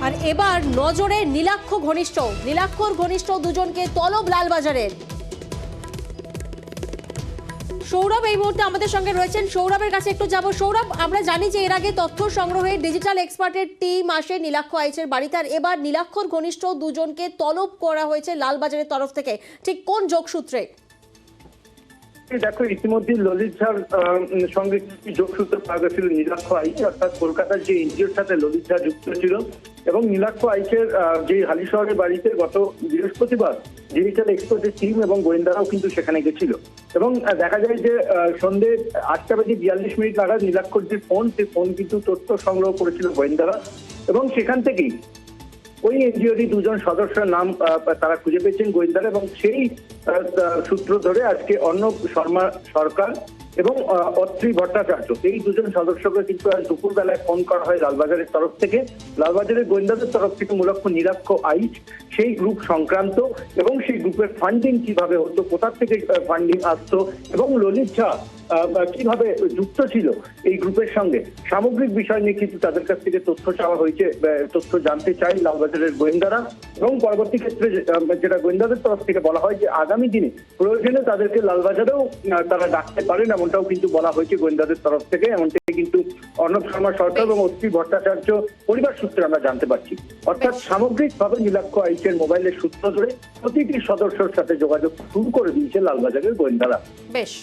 আর এবার নজরে নীলাক্ষর ঘনিষ্ঠ দুজনকে তলব লালবাজারের। সৌরভ এই মুহূর্তে আমাদের সঙ্গে রয়েছেন, সৌরভের কাছে একটু যাব। সৌরভ, আমরা জানি যে এর আগে তথ্য সংগ্রহে ডিজিটাল এক্সপার্টের টিম আসে নীলাক্ষ আইচের বাড়িতে, আর এবার নীলাক্ষর ঘনিষ্ঠ দুজনকে তলব করা হয়েছে লালবাজারের তরফ থেকে, ঠিক কোন যোগসূত্রে? দেখো, ইতিমধ্যে ললিত ঝার সঙ্গে যোগসূত্র পাওয়া গেছিল নীলাক্ষ আইচ, অর্থাৎ কলকাতার যে এনজিওর সাথে ললিত ঝা যুক্ত ছিল। এবং নীলাক্ষ আইচের যে হালিশহরের বাড়িতে গত বৃহস্পতিবার ডিজিটাল এক্সপার্টের টিম এবং গোয়েন্দারাও কিন্তু সেখানে গেছিল। এবং দেখা যায় যে সন্ধ্যে 8:42 নাগাদ নীলাক্ষর যে ফোন, সেই ফোন কিন্তু তথ্য সংগ্রহ করেছিল গোয়েন্দারা। এবং সেখান থেকেই ওই এনজিওরই দুজন সদস্যের নাম তারা খুঁজে পেয়েছেন গোয়েন্দারা, এবং সেই সূত্র ধরে আজকে অর্ণব শর্মা সরকার এবং অত্রি ভট্টাচার্য, এই দুজন সদস্যকে কিন্তু আজ দুপুরবেলায় ফোন করা হয় লালবাজারের তরফ থেকে। লালবাজারের গোয়েন্দাদের তরফ থেকে মূলত নীলাক্ষ আইচ, সেই গ্রুপ সংক্রান্ত এবং সেই গ্রুপের ফান্ডিং কিভাবে হতো, কোথা থেকে ফান্ডিং আসতো, এবং ললিত ঝা কিভাবে যুক্ত ছিল এই গ্রুপের সঙ্গে, সামগ্রিক বিষয় নিয়ে কিন্তু তাদের কাছ থেকে তথ্য চাওয়া হয়েছে, তথ্য জানতে চাই লালবাজারের গোয়েন্দারা। এবং পরবর্তী ক্ষেত্রে যেটা গোয়েন্দাদের তরফ থেকে বলা হয় যে আগামী দিনে প্রয়োজনে তাদেরকে লালবাজারেও তারা ডাকতে পারেন, এমনটাও কিন্তু বলা হয়েছে গোয়েন্দাদের তরফ থেকে। এমনটাই কিন্তু অর্ণব শর্মা সরকার এবং অত্রি ভট্টাচার্য পরিবার সূত্রে আমরা জানতে পারছি। অর্থাৎ সামগ্রিকভাবে নীলাক্ষ আইচের মোবাইলের সূত্র ধরে প্রতিটি সদস্যের সাথে যোগাযোগ শুরু করে দিয়েছে লালবাজারের গোয়েন্দারা। বেশ।